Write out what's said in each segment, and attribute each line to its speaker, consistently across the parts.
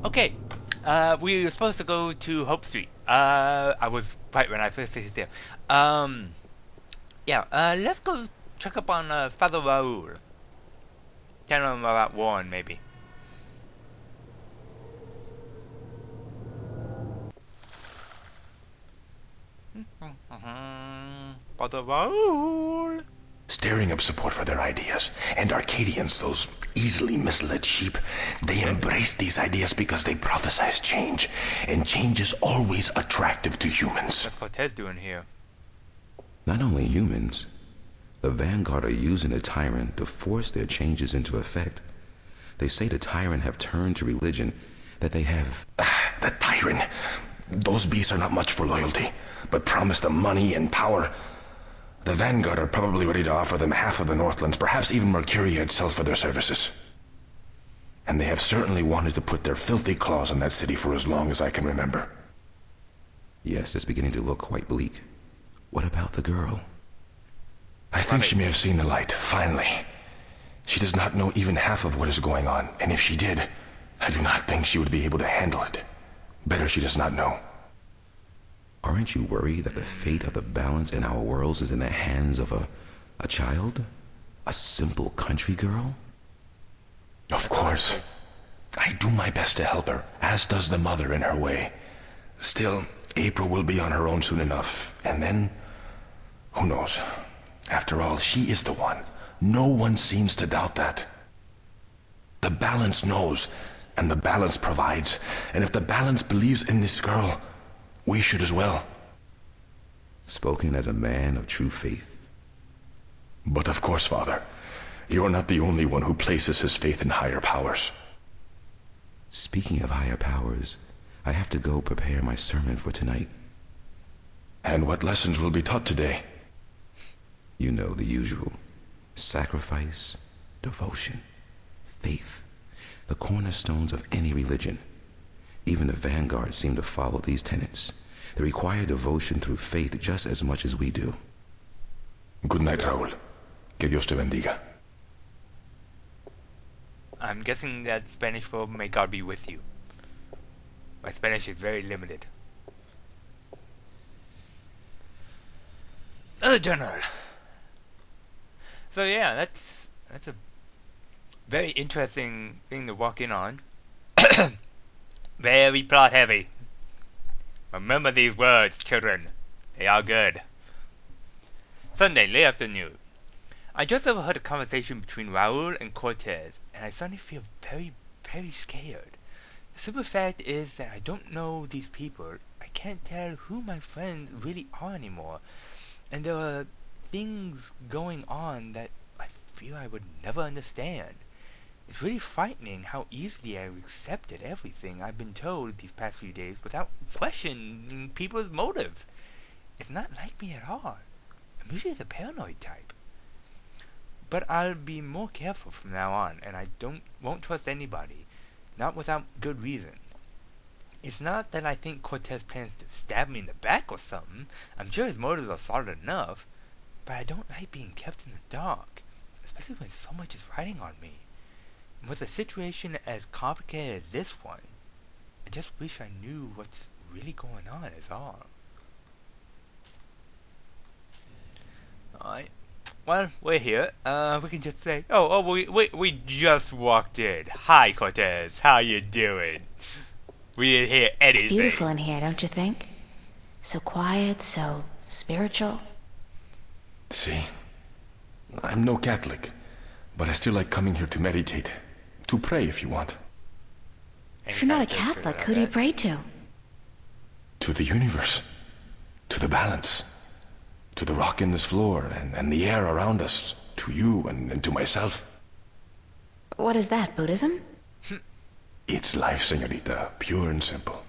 Speaker 1: Okay, we were supposed to go to Hope Street. I was right when I first visited there. Yeah, let's go check up on Father Raoul. Tell him about Warren, maybe. Father Raoul.
Speaker 2: Stirring up support for their ideas. And Arcadians, those easily misled sheep, they embrace these ideas because they prophesize change. And change is always attractive to humans.
Speaker 1: What's Cortez doing here?
Speaker 3: Not only humans, the Vanguard are using the Tyrant to force their changes into effect. They say the Tyrant have turned to religion, that they have...
Speaker 2: The Tyrant. Those beasts are not much for loyalty, but promise them money and power. The Vanguard are probably ready to offer them half of the Northlands, perhaps even Mercuria itself for their services. And they have certainly wanted to put their filthy claws on that city for as long as I can remember.
Speaker 3: Yes, it's beginning to look quite bleak. What about the girl?
Speaker 2: I think she may have seen the light, finally. She does not know even half of what is going on, and if she did, I do not think she would be able to handle it. Better she does not know.
Speaker 3: Aren't you worried that the fate of the balance in our worlds is in the hands of a child? A simple country girl?
Speaker 2: Of course. I do my best to help her, as does the mother in her way. Still, April will be on her own soon enough, and then... who knows? After all, she is the one. No one seems to doubt that. The balance knows, and the balance provides, and if the balance believes in this girl, we should as well.
Speaker 3: Spoken as a man of true faith.
Speaker 2: But of course, Father, you're not the only one who places his faith in higher powers.
Speaker 3: Speaking of higher powers, I have to go prepare my sermon for tonight.
Speaker 2: And what lessons will be taught today?
Speaker 3: You know the usual. Sacrifice, devotion, faith, the cornerstones of any religion. Even the Vanguard seem to follow these tenets. They require devotion through faith just as much as we do.
Speaker 2: Good night, Raúl. Que Dios te bendiga.
Speaker 1: I'm guessing that Spanish for "May God be with you." My Spanish is very limited. Another journal. So yeah, that's a very interesting thing to walk in on. Very plot heavy. Remember these words, children. They are good. Sunday, late afternoon. I just overheard a conversation between Raoul and Cortez, and I suddenly feel very, very scared. The simple fact is that I don't know these people. I can't tell who my friends really are anymore. And there are things going on that I feel I would never understand. It's really frightening how easily I've accepted everything I've been told these past few days without questioning people's motives. It's not like me at all. I'm usually the paranoid type. But I'll be more careful from now on, and I won't trust anybody, not without good reason. It's not that I think Cortez plans to stab me in the back or something. I'm sure his motives are solid enough, but I don't like being kept in the dark, especially when so much is riding on me. And with a situation as complicated as this one, I just wish I knew what's really going on is all. Alright. Well, we're here. We can just say, we just walked in. Hi, Cortez. How you doing? We didn't hear anything.
Speaker 4: It's beautiful in here, don't you think? So quiet, so spiritual.
Speaker 2: See, I'm no Catholic, but I still like coming here to meditate. To pray, if you want.
Speaker 4: If you're not a Catholic, who do you pray to?
Speaker 2: To the universe. To the balance. To the rock in this floor and the air around us. To you and to myself.
Speaker 4: What is that, Buddhism?
Speaker 2: It's life, señorita. Pure and simple.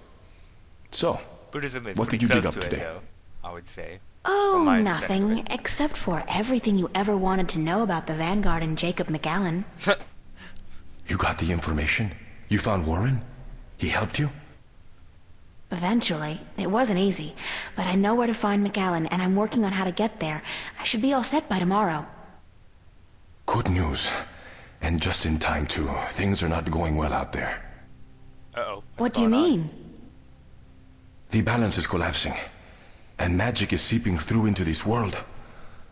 Speaker 2: So,
Speaker 1: Buddhism is
Speaker 2: what did
Speaker 1: pretty
Speaker 2: you dig
Speaker 1: close
Speaker 2: up
Speaker 1: to
Speaker 2: today?
Speaker 1: it, though, I would say.
Speaker 4: Oh,
Speaker 1: my understanding of
Speaker 4: nothing, except for everything you ever wanted to know about the Vanguard and Jacob McAllen.
Speaker 2: You got the information? You found Warren? He helped you?
Speaker 4: Eventually. It wasn't easy, but I know where to find McAllen, and I'm working on how to get there. I should be all set by tomorrow.
Speaker 2: Good news. And just in time, too. Things are not going well out there.
Speaker 1: Uh-oh.
Speaker 4: What do you mean?
Speaker 2: The balance is collapsing, and magic is seeping through into this world.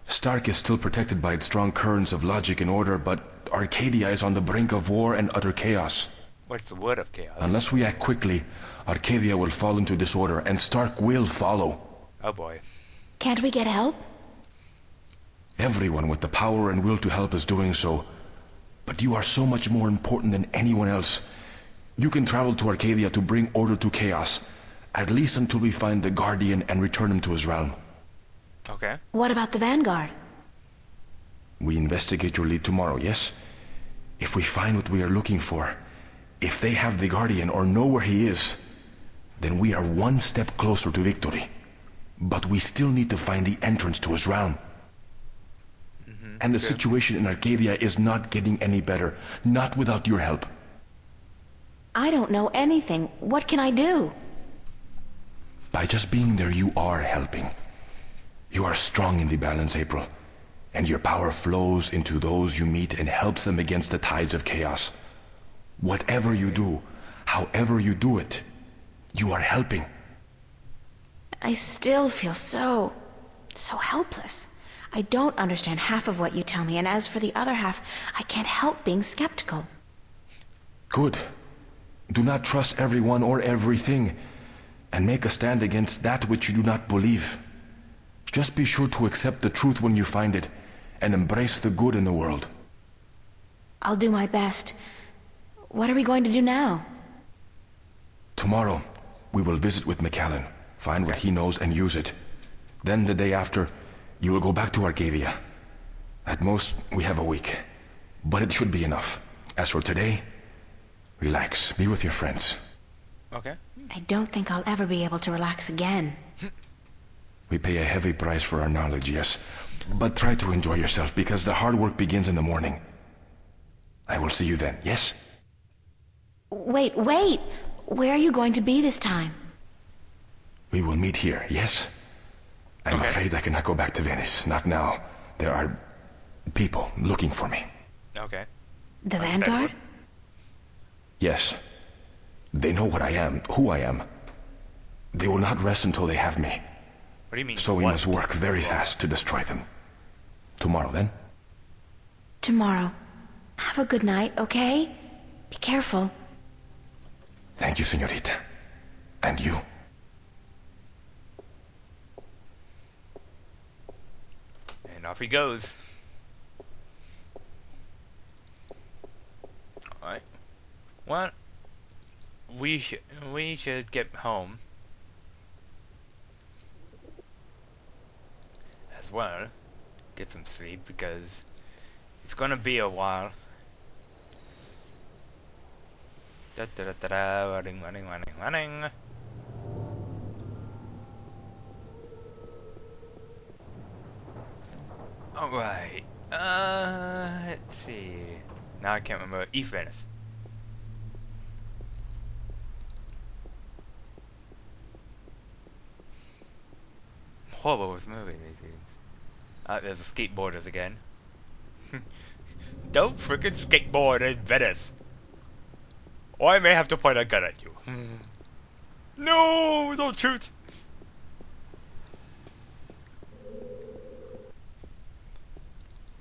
Speaker 2: Stark is still protected by its strong currents of logic and order, but Arcadia is on the brink of war and utter chaos.
Speaker 1: What's the word of chaos?
Speaker 2: Unless we act quickly, Arcadia will fall into disorder, and Stark will follow.
Speaker 1: Oh boy.
Speaker 4: Can't we get help?
Speaker 2: Everyone with the power and will to help is doing so. But you are so much more important than anyone else. You can travel to Arcadia to bring order to chaos, at least until we find the Guardian and return him to his realm.
Speaker 1: Okay.
Speaker 4: What about the Vanguard?
Speaker 2: We investigate your lead tomorrow, yes? If we find what we are looking for, if they have the Guardian or know where he is, then we are one step closer to victory. But we still need to find the entrance to his realm. And the situation in Arcadia is not getting any better, not without your help.
Speaker 4: I don't know anything. What can I do?
Speaker 2: By just being there, you are helping. You are strong in the balance, April, and your power flows into those you meet and helps them against the tides of chaos. Whatever you do, however you do it, you are helping.
Speaker 4: I still feel so helpless. I don't understand half of what you tell me, and as for the other half, I can't help being skeptical.
Speaker 2: Good. Do not trust everyone or everything, and make a stand against that which you do not believe. Just be sure to accept the truth when you find it, and embrace the good in the world.
Speaker 4: I'll do my best. What are we going to do now?
Speaker 2: Tomorrow, we will visit with McAllen, find what he knows and use it. Then the day after, you will go back to Arcadia. At most, we have a week, but it should be enough. As for today, relax, be with your friends.
Speaker 1: Okay.
Speaker 4: I don't think I'll ever be able to relax again.
Speaker 2: We pay a heavy price for our knowledge, yes, but try to enjoy yourself because the hard work begins in the morning. I will see you then, yes?
Speaker 4: Wait! Where are you going to be this time?
Speaker 2: We will meet here, yes? I'm afraid I cannot go back to Venice, not now. There are people looking for me.
Speaker 1: Okay.
Speaker 4: The Vanguard?
Speaker 2: Yes. They know what I am, who I am. They will not rest until they have me.
Speaker 1: What do you mean?
Speaker 2: So we
Speaker 1: what?
Speaker 2: must work very fast to destroy them. Tomorrow, then?
Speaker 4: Tomorrow. Have a good night, okay? Be careful.
Speaker 2: Thank you, señorita. And you.
Speaker 1: And off he goes. Alright. Well, we should get home. As well. Get some sleep because it's gonna be a while. Da da da da da, running. Alright, let's see. Now I can't remember. East Venice. Horrible with movie these days. There's the skateboarders again. Don't freaking skateboard in Venice! Or I may have to point a gun at you. No! Don't shoot!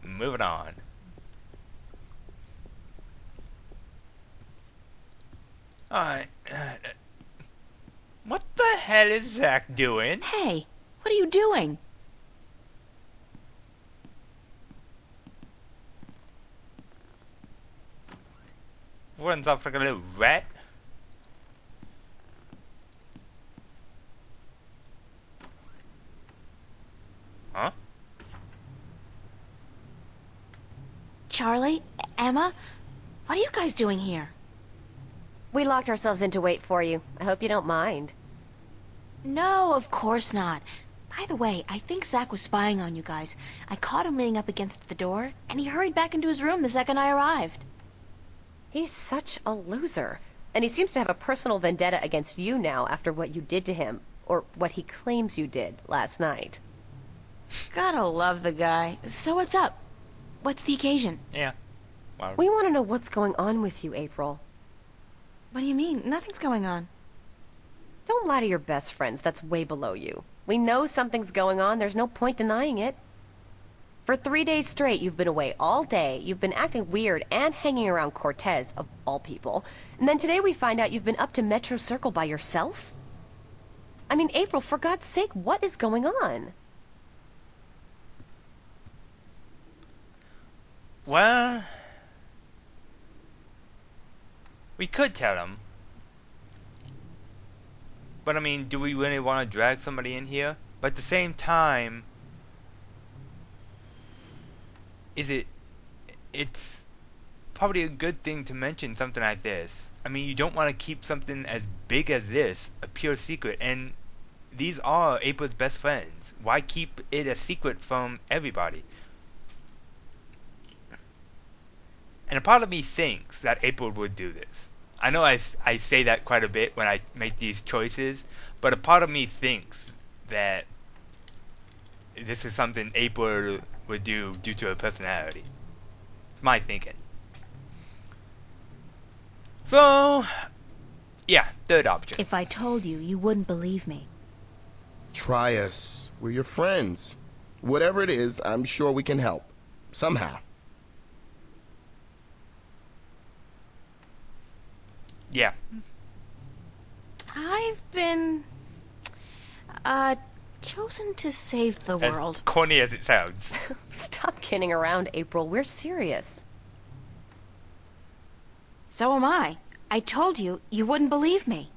Speaker 1: Moving on. Alright. What the hell is Zach doing?
Speaker 4: Hey, what are you doing?
Speaker 1: Runs off like a little rat. Huh?
Speaker 4: Charlie? Emma? What are you guys doing here?
Speaker 5: We locked ourselves in to wait for you. I hope you don't mind.
Speaker 4: No, of course not. By the way, I think Zach was spying on you guys. I caught him leaning up against the door, and he hurried back into his room the second I arrived.
Speaker 5: He's such a loser. And he seems to have a personal vendetta against you now after what you did to him. Or what he claims you did last night.
Speaker 4: Gotta love the guy. So what's up? What's the occasion?
Speaker 1: Yeah. Well,
Speaker 5: We want to know what's going on with you, April.
Speaker 4: What do you mean? Nothing's going on.
Speaker 5: Don't lie to your best friends. That's way below you. We know something's going on. There's no point denying it. For 3 days straight, you've been away all day. You've been acting weird and hanging around Cortez, of all people. And then today we find out you've been up to Metro Circle by yourself? I mean, April, for God's sake, what is going on?
Speaker 1: Well, we could tell him. But I mean, do we really want to drag somebody in here? But at the same time, it's probably a good thing to mention something like this. I mean, you don't want to keep something as big as this a pure secret, and these are April's best friends. Why keep it a secret from everybody? And a part of me thinks that April would do this. I know I say that quite a bit when I make these choices, but a part of me thinks that this is something April would do due to her personality. It's my thinking. So, yeah, third option.
Speaker 4: If I told you, you wouldn't believe me.
Speaker 6: Try us. We're your friends. Whatever it is, I'm sure we can help. Somehow.
Speaker 1: Yeah.
Speaker 4: I've been... chosen to save the
Speaker 1: As
Speaker 4: world.
Speaker 1: corny as it sounds.
Speaker 5: Stop kidding around, April. We're serious.
Speaker 4: So am I. I told you, you wouldn't believe me.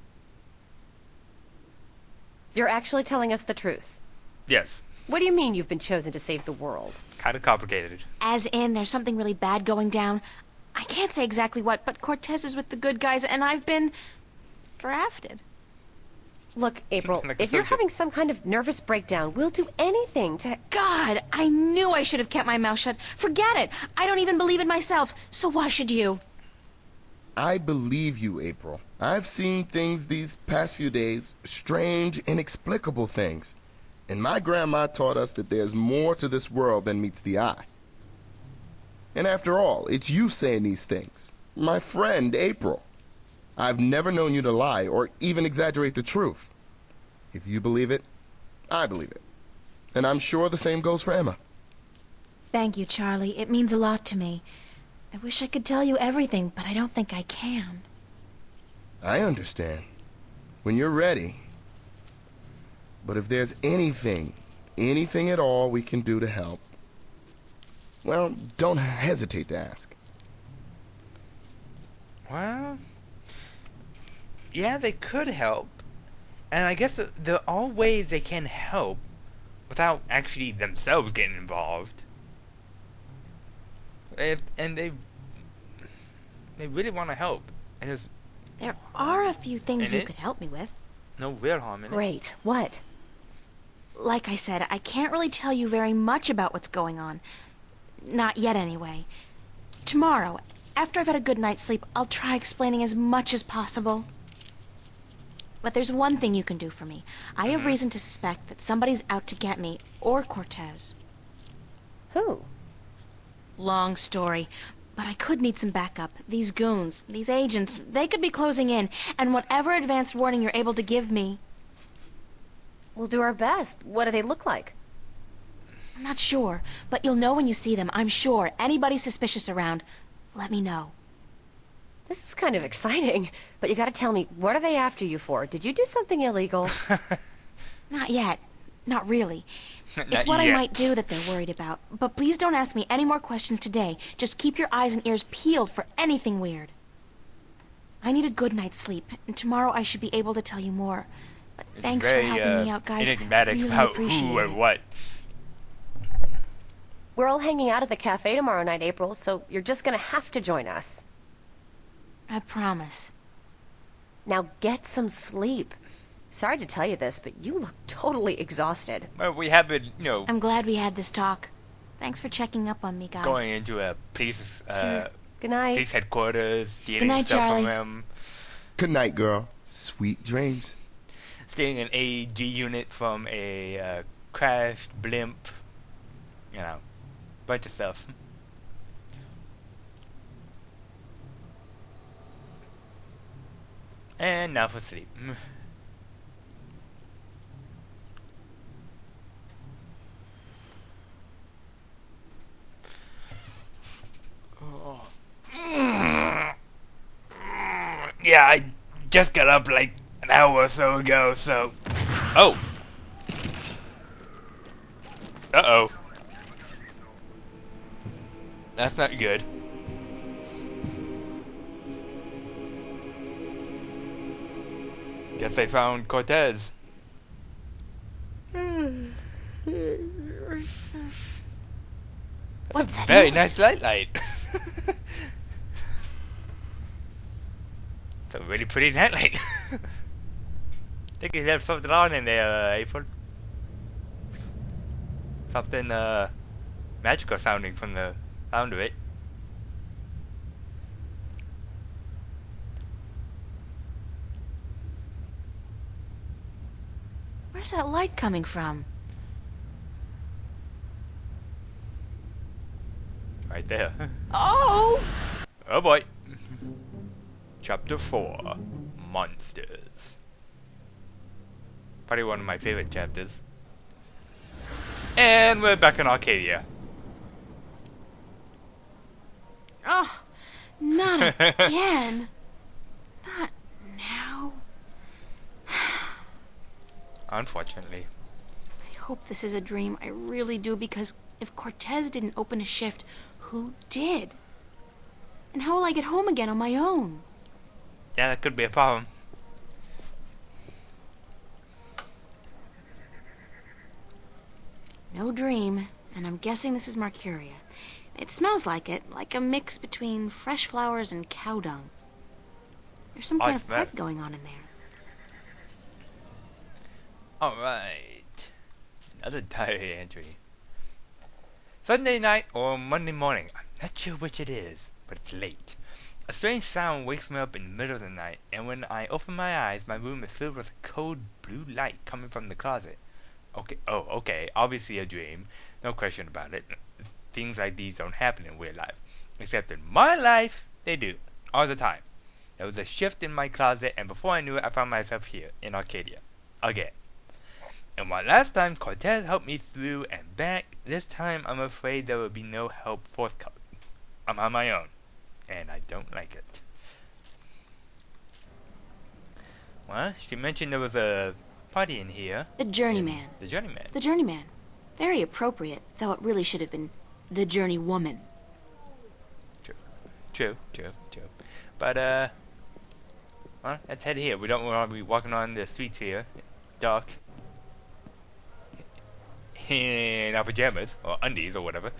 Speaker 5: You're actually telling us the truth.
Speaker 1: Yes.
Speaker 5: What do you mean you've been chosen to save the world?
Speaker 1: Kind of complicated.
Speaker 4: As in, there's something really bad going down. I can't say exactly what, but Cortez is with the good guys, and I've been... drafted.
Speaker 5: Look, April,
Speaker 1: Like a
Speaker 5: if you're
Speaker 1: soldier.
Speaker 5: having some kind of nervous breakdown, we'll do anything to...
Speaker 4: God, I knew I should have kept my mouth shut. Forget it. I don't even believe it myself, so why should you?
Speaker 6: I believe you, April. I've seen things these past few days, strange, inexplicable things. And my grandma taught us that there's more to this world than meets the eye. And after all, it's you saying these things. My friend, April. I've never known you to lie or even exaggerate the truth. If you believe it, I believe it. And I'm sure the same goes for Emma.
Speaker 4: Thank you, Charlie. It means a lot to me. I wish I could tell you everything, but I don't think I can.
Speaker 6: I understand. When you're ready. But if there's anything at all we can do to help, well, don't hesitate to ask.
Speaker 1: Well, yeah, they could help. And I guess there are ways they can help without actually themselves getting involved. And they really want to help. And there's
Speaker 4: There are a few things
Speaker 1: In
Speaker 4: you
Speaker 1: it?
Speaker 4: could help me with.
Speaker 1: no real harm in it.
Speaker 5: Great. What?
Speaker 4: Like I said, I can't really tell you very much about what's going on. Not yet, anyway. Tomorrow, after I've had a good night's sleep, I'll try explaining as much as possible. But there's one thing you can do for me. I have reason to suspect that somebody's out to get me, or Cortez.
Speaker 5: Who?
Speaker 4: Long story, but I could need some backup. These goons, these agents, they could be closing in, and whatever advanced warning you're able to give me,
Speaker 5: We'll do our best. What do they look like?
Speaker 4: I'm not sure, but you'll know when you see them, I'm sure. Anybody suspicious around, let me know.
Speaker 5: This is kind of exciting, but you gotta tell me, what are they after you for? Did you do something illegal?
Speaker 4: Not yet. Not really.
Speaker 1: Not
Speaker 4: It's what
Speaker 1: yet.
Speaker 4: I might do that they're worried about. But please don't ask me any more questions today. Just keep your eyes and ears peeled for anything weird. I need a good night's sleep, and tomorrow I should be able to tell you more. But
Speaker 1: It's
Speaker 4: thanks for
Speaker 1: very
Speaker 4: helping me out, guys.
Speaker 1: enigmatic
Speaker 4: Really
Speaker 1: about
Speaker 4: appreciate
Speaker 1: who
Speaker 4: it.
Speaker 1: and what.
Speaker 5: We're all hanging out at the cafe tomorrow night, April, so you're just gonna have to join us.
Speaker 4: I promise.
Speaker 5: Now get some sleep. Sorry to tell you this, but you look totally exhausted.
Speaker 1: Well, we have been,
Speaker 4: I'm glad we had this talk. Thanks for checking up on me, guys.
Speaker 1: going into a police,
Speaker 4: Sure.
Speaker 5: Good night.
Speaker 1: police headquarters, stealing
Speaker 4: night,
Speaker 1: stuff
Speaker 4: Charlie.
Speaker 1: from them,
Speaker 6: Good night, girl. Sweet dreams.
Speaker 1: stealing an AG unit from a crashed blimp, you know, bunch of stuff. And now for sleep. Yeah, I just got up like an hour or so ago, so... Oh! Uh-oh. That's not good. Guess they found Cortez.
Speaker 4: What's that
Speaker 1: Very
Speaker 4: noise?
Speaker 1: nice nightlight. It's a really pretty nightlight. I think you left something on in there, April. Something magical sounding from the sound of it.
Speaker 4: Where's that light coming from?
Speaker 1: Right there.
Speaker 4: Oh!
Speaker 1: Oh boy. Chapter 4. Monsters. Probably one of my favorite chapters. And we're back in Arcadia.
Speaker 4: Oh, not again. Not now.
Speaker 1: Unfortunately.
Speaker 4: I hope this is a dream. I really do, because if Cortez didn't open a shift, who did? And how will I get home again on my own?
Speaker 1: Yeah, that could be a problem.
Speaker 4: No dream, and I'm guessing this is Mercuria. It smells like it, like a mix between fresh flowers and cow dung. There's some kind of
Speaker 1: smell it.
Speaker 4: fight going on in there.
Speaker 1: Alright. Another diary entry. Sunday night or Monday morning. I'm not sure which it is, but it's late. A strange sound wakes me up in the middle of the night, and when I open my eyes, my room is filled with a cold blue light coming from the closet. Okay, obviously a dream. No question about it. Things like these don't happen in real life. Except in my life, they do. All the time. There was a shift in my closet, and before I knew it, I found myself here, in Arcadia. Again. And while last time Cortez helped me through and back, this time I'm afraid there will be no help forthcoming. I'm on my own. And I don't like it. Well, she mentioned there was a party in here.
Speaker 4: The Journeyman.
Speaker 1: The Journeyman.
Speaker 4: The Journeyman. Very appropriate, though it really should have been the Journeywoman.
Speaker 1: True. But, well, let's head here. We don't want to be walking on the streets here. Dark. In our pajamas, or undies, or whatever.